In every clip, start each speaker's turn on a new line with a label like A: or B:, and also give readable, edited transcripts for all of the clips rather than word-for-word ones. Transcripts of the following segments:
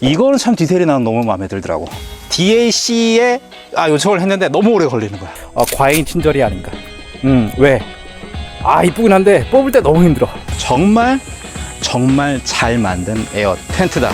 A: 이거는 참 디테일이 난 너무 마음에 들더라고. DAC에 요청을 했는데 너무 오래 걸리는 거야.
B: 과잉 친절이 아닌가. 왜? 이쁘긴 한데 뽑을 때 너무 힘들어.
A: 정말 잘 만든 에어 텐트다.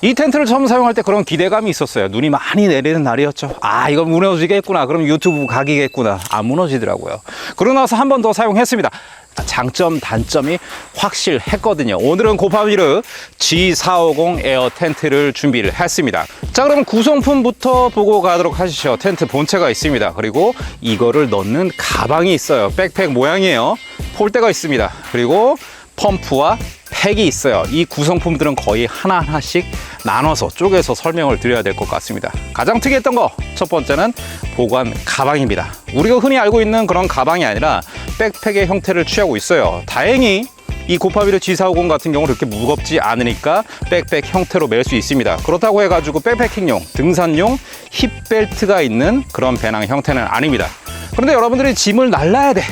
A: 이 텐트를 처음 사용할 때 그런 기대감이 있었어요. 눈이 많이 내리는 날이었죠. 이거 무너지겠구나. 그럼 유튜브 각이겠구나. 안 무너지더라고요. 그러고 나서 한 번 더 사용했습니다. 장점, 단점이 확실했거든요. 오늘은 고파비르 G450 에어 텐트를 준비를 했습니다. 자, 그럼 구성품부터 보고 가도록 하시죠. 텐트 본체가 있습니다. 그리고 이거를 넣는 가방이 있어요. 백팩 모양이에요. 폴대가 있습니다. 그리고 펌프와 팩이 있어요. 이 구성품들은 거의 하나하나씩 나눠서 쪼개서 설명을 드려야 될 것 같습니다. 가장 특이했던 거 첫 번째는 보관 가방입니다. 우리가 흔히 알고 있는 그런 가방이 아니라 백팩의 형태를 취하고 있어요. 다행히 이 고파비르 G450 같은 경우는 그렇게 무겁지 않으니까 백팩 형태로 멜 수 있습니다. 그렇다고 해가지고 백패킹용, 등산용 힙벨트가 있는 그런 배낭 형태는 아닙니다. 그런데 여러분들이 짐을 날라야 돼.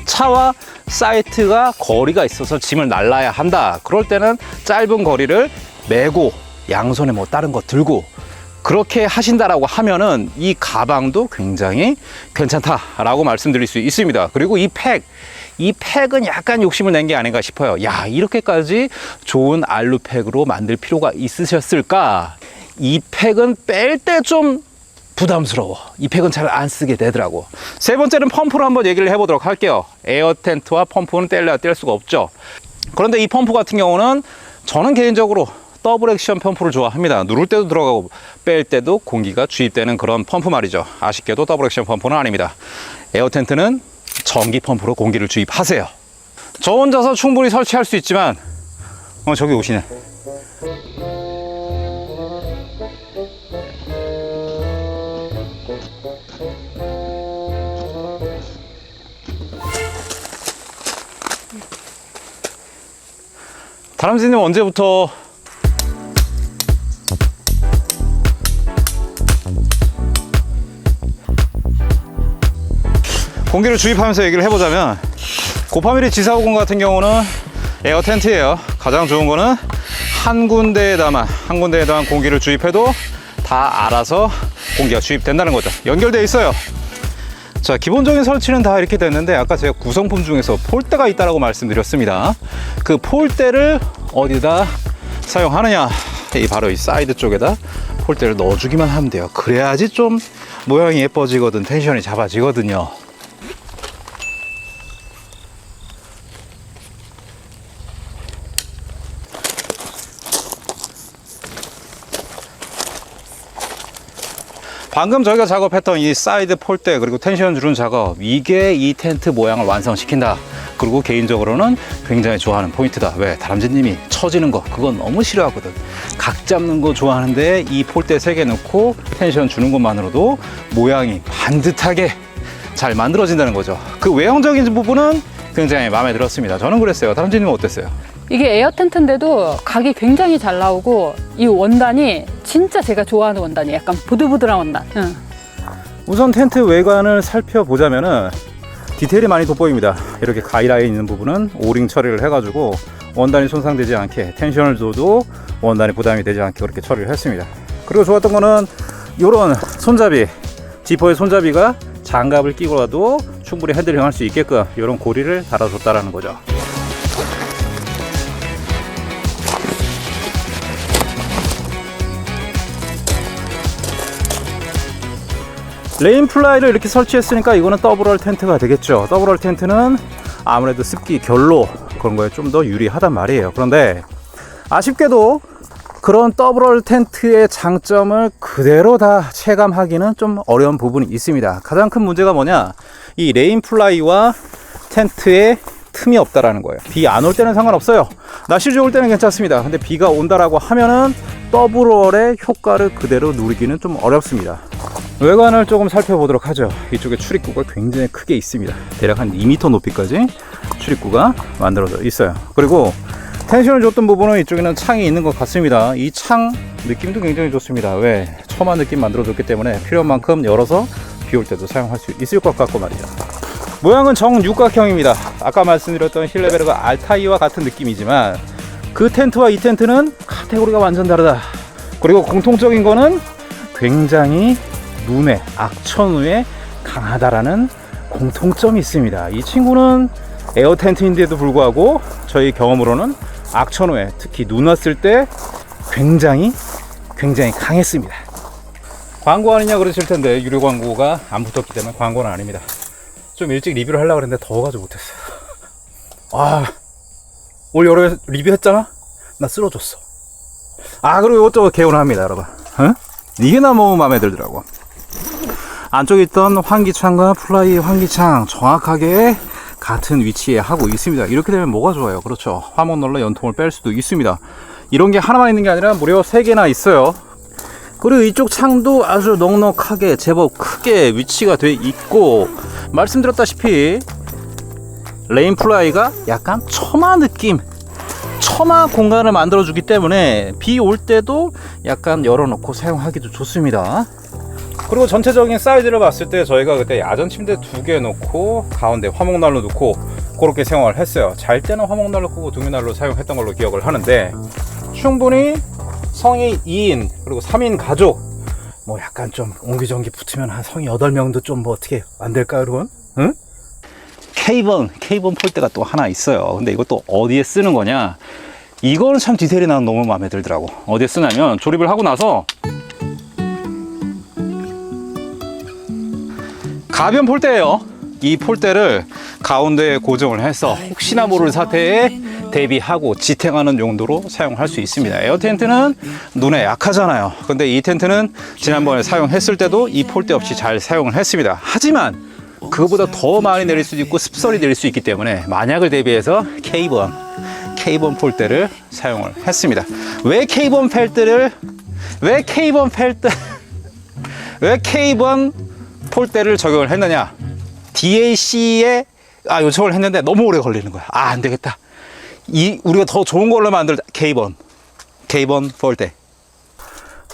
A: 차와 사이트가 거리가 있어서 짐을 날라야 한다. 그럴 때는 짧은 거리를 메고 양손에 뭐 다른 거 들고 그렇게 하신다라고 하면은 이 가방도 굉장히 괜찮다라고 말씀드릴 수 있습니다. 그리고 이 팩은 약간 욕심을 낸 게 아닌가 싶어요. 이렇게까지 좋은 알루팩으로 만들 필요가 있으셨을까? 이 팩은 뺄 때 좀 부담스러워. 이 팩은 잘 안 쓰게 되더라고. 세 번째는 펌프로 한번 얘기를 해보도록 할게요. 에어 텐트와 펌프는 뗄래야 뗄 수가 없죠. 그런데 이 펌프 같은 경우는 저는 개인적으로 더블 액션 펌프를 좋아합니다. 누를 때도 들어가고 뺄 때도 공기가 주입되는 그런 펌프 말이죠. 아쉽게도 더블 액션 펌프는 아닙니다. 에어 텐트는 전기 펌프로 공기를 주입하세요. 저 혼자서 충분히 설치할 수 있지만 저기 오시네. 다람쥐님 언제부터 공기를 주입하면서 얘기를 해보자면 고파비르 G450 같은 경우는 에어 텐트예요. 가장 좋은 거는 한 군데에다만 공기를 주입해도 다 알아서 공기가 주입된다는 거죠. 연결되어 있어요. 자, 기본적인 설치는 다 이렇게 됐는데 아까 제가 구성품 중에서 폴대가 있다고 말씀드렸습니다. 그 폴대를 어디다 사용하느냐, 바로 이 사이드 쪽에다 폴대를 넣어주기만 하면 돼요. 그래야지 좀 모양이 예뻐지거든, 텐션이 잡아지거든요. 방금 저희가 작업했던 이 사이드 폴대 그리고 텐션 주는 작업, 이게 이 텐트 모양을 완성시킨다. 그리고 개인적으로는 굉장히 좋아하는 포인트다. 왜? 다람쥐님이 처지는 거 그건 너무 싫어하거든. 각 잡는 거 좋아하는데 이 폴대 3개 넣고 텐션 주는 것만으로도 모양이 반듯하게 잘 만들어진다는 거죠. 그 외형적인 부분은 굉장히 마음에 들었습니다. 저는 그랬어요. 다람쥐님은 어땠어요?
C: 이게 에어 텐트인데도 각이 굉장히 잘 나오고 이 원단이 진짜 제가 좋아하는 원단이에요. 약간 부들부들한 원단.
A: 우선 텐트 외관을 살펴보자면은 디테일이 많이 돋보입니다. 이렇게 가이라인 있는 부분은 오링 처리를 해가지고 원단이 손상되지 않게, 텐션을 줘도 원단이 부담이 되지 않게 그렇게 처리를 했습니다. 그리고 좋았던 거는 이런 손잡이, 지퍼의 손잡이가 장갑을 끼고라도 충분히 핸들링 할 수 있게끔 이런 고리를 달아줬다라는 거죠. 레인플라이를 이렇게 설치했으니까 이거는 더블월 텐트가 되겠죠. 더블월 텐트는 아무래도 습기, 결로 그런 거에 좀 더 유리하단 말이에요. 그런데 아쉽게도 그런 더블월 텐트의 장점을 그대로 다 체감하기는 좀 어려운 부분이 있습니다. 가장 큰 문제가 뭐냐, 이 레인플라이와 텐트에 틈이 없다라는 거예요. 비 안 올 때는 상관없어요. 날씨 좋을 때는 괜찮습니다. 근데 비가 온다라고 하면은 더블월의 효과를 그대로 누리기는 좀 어렵습니다. 외관을 조금 살펴보도록 하죠. 이쪽에 출입구가 굉장히 크게 있습니다. 대략 한 2m 높이까지 출입구가 만들어져 있어요. 그리고 텐션을 줬던 부분은 이쪽에는 창이 있는 것 같습니다. 이 창 느낌도 굉장히 좋습니다. 왜? 처마 느낌 만들어줬기 때문에 필요한 만큼 열어서 비 올 때도 사용할 수 있을 것 같고 말이죠. 모양은 정육각형입니다. 아까 말씀드렸던 힐레베르가 알타이와 같은 느낌이지만 그 텐트와 이 텐트는 카테고리가 완전 다르다. 그리고 공통적인 거는 굉장히 눈에 악천후에 강하다라는 공통점이 있습니다. 이 친구는 에어 텐트인데도 불구하고 저희 경험으로는 악천후에 특히 눈 왔을 때 굉장히 강했습니다. 광고 아니냐 그러실 텐데 유료 광고가 안 붙었기 때문에 광고는 아닙니다. 좀 일찍 리뷰를 하려고 했는데 더워가지고 못했어요. 올 여름에 리뷰했잖아? 나 쓰러졌어. 그리고 이것도 개운합니다 여러분. 이게 너무 마음에 들더라고. 안쪽에 있던 환기창과 플라이 환기창 정확하게 같은 위치에 하고 있습니다. 이렇게 되면 뭐가 좋아요? 그렇죠. 화목난로 연통을 뺄 수도 있습니다. 이런 게 하나만 있는 게 아니라 무려 3개나 있어요. 그리고 이쪽 창도 아주 넉넉하게 제법 크게 위치가 돼 있고, 말씀드렸다시피 레인 플라이가 약간 처마 느낌, 처마 공간을 만들어 주기 때문에 비 올 때도 약간 열어놓고 사용하기도 좋습니다. 그리고 전체적인 사이즈를 봤을 때 저희가 그때 야전 침대 2개 놓고 가운데 화목난로 놓고 그렇게 생활을 했어요. 잘 때는 화목난로 끄고 등유난로 사용했던 걸로 기억을 하는데, 충분히 성인 2인 그리고 3인 가족 뭐 약간 좀 옹기종기 붙으면 한 성인 8명도 좀 뭐 어떻게 안 될까요 여러분? 응? K번 폴대가 또 하나 있어요. 근데 이것도 어디에 쓰는 거냐, 이거는 참 디테일이 나는 너무 마음에 들더라고. 어디에 쓰냐면 조립을 하고 나서 가변 폴대예요. 이 폴대를 가운데에 고정을 해서 혹시나 모를 사태에 대비하고 지탱하는 용도로 사용할 수 있습니다. 에어 텐트는 눈에 약하잖아요. 근데 이 텐트는 지난번에 사용했을 때도 이 폴대 없이 잘 사용을 했습니다. 하지만 그거보다 더 많이 내릴 수도 있고 습설이 내릴 수 있기 때문에 만약을 대비해서 K번 폴대를 사용을 했습니다. 왜 K번 폴대를 적용을 했느냐, DAC에 요청을 했는데 너무 오래 걸리는 거야. 안 되겠다, 우리가 더 좋은 걸로 만들자. K번 폴대.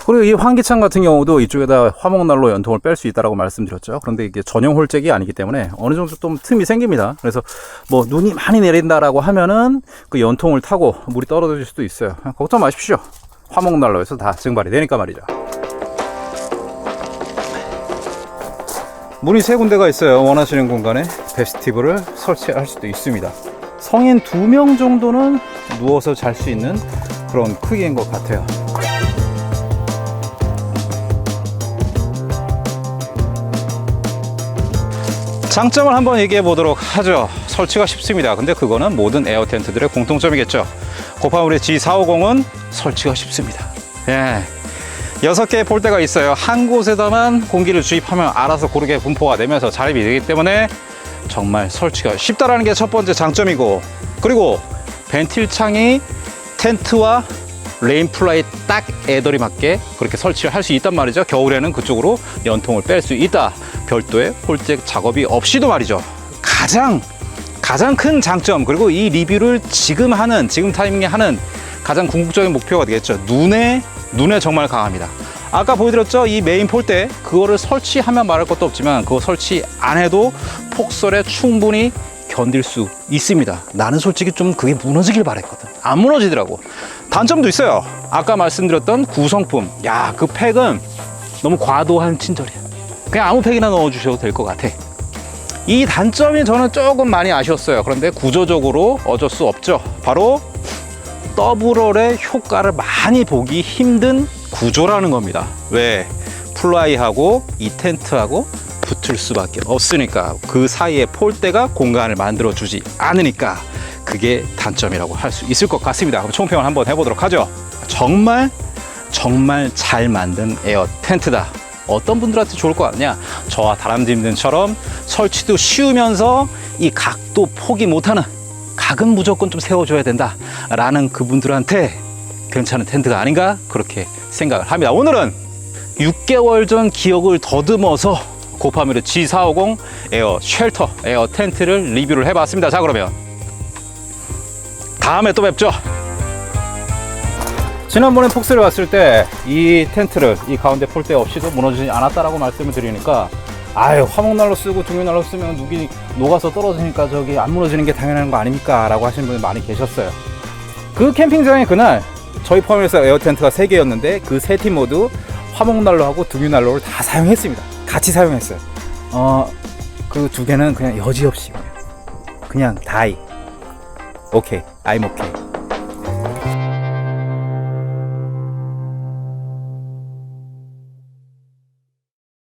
A: 그리고 이 환기창 같은 경우도 이쪽에다 화목난로 연통을 뺄 수 있다고 말씀드렸죠. 그런데 이게 전용 홀잭이 아니기 때문에 어느 정도 좀 틈이 생깁니다. 그래서 뭐 눈이 많이 내린다라고 하면은 그 연통을 타고 물이 떨어질 수도 있어요. 걱정 마십시오. 화목난로에서 다 증발이 되니까 말이죠. 문이 3군데가 있어요. 원하시는 공간에 베스티블을 설치할 수도 있습니다. 성인 2명 정도는 누워서 잘 수 있는 그런 크기인 것 같아요. 장점을 한번 얘기해 보도록 하죠. 설치가 쉽습니다. 근데 그거는 모든 에어 텐트들의 공통점이겠죠. 고파물의 G450은 설치가 쉽습니다. 6개의 폴대가 있어요. 한 곳에다만 공기를 주입하면 알아서 고르게 분포가 되면서 자립이 되기 때문에 정말 설치가 쉽다라는 게 첫 번째 장점이고, 그리고 벤틸 창이 텐트와 레인 플라이 딱 애들이 맞게 그렇게 설치를 할 수 있단 말이죠. 겨울에는 그쪽으로 연통을 뺄 수 있다. 별도의 홀잭 작업이 없이도 말이죠. 가장 큰 장점, 그리고 이 리뷰를 지금 타이밍에 하는 가장 궁극적인 목표가 되겠죠. 눈에 정말 강합니다. 아까 보여드렸죠? 이 메인 폴대, 그거를 설치하면 말할 것도 없지만 그거 설치 안 해도 폭설에 충분히 견딜 수 있습니다. 나는 솔직히 좀 그게 무너지길 바랬거든. 안 무너지더라고. 단점도 있어요. 아까 말씀드렸던 구성품, 그 팩은 너무 과도한 친절이야. 그냥 아무 팩이나 넣어주셔도 될 것 같아. 이 단점이 저는 조금 많이 아쉬웠어요. 그런데 구조적으로 어쩔 수 없죠. 바로 더블월의 효과를 많이 보기 힘든 구조라는 겁니다. 왜? 플라이하고 이 텐트하고 붙을 수밖에 없으니까, 그 사이에 폴대가 공간을 만들어 주지 않으니까 그게 단점이라고 할 수 있을 것 같습니다. 그럼 총평을 한번 해보도록 하죠. 정말 잘 만든 에어 텐트다. 어떤 분들한테 좋을 것 같냐? 저와 다람쥐님들처럼 설치도 쉬우면서 이 각도 포기 못하는, 각은 무조건 좀 세워줘야 된다 라는 그분들한테 괜찮은 텐트가 아닌가 그렇게 생각을 합니다. 오늘은 6개월 전 기억을 더듬어서 고파밀의 G450 에어 쉘터, 에어 텐트를 리뷰를 해봤습니다. 자, 그러면 다음에 또 뵙죠. 지난번에 폭스를 왔을 때 이 텐트를 이 가운데 폴대 없이도 무너지지 않았다라고 말씀을 드리니까 아유 화목난로 쓰고 둥근난로 쓰면 누기 녹아서 떨어지니까 저기 안 무너지는 게 당연한 거 아닙니까 라고 하시는 분이 많이 계셨어요. 그 캠핑장에 그날 저희 포함해서 에어 텐트가 3개였는데 그 3팀 모두 화목난로하고 둥근난로를 다 사용했습니다. 같이 사용했어요. 그 2개는 그냥 여지없이 그냥 다이. 오케이, I'm okay.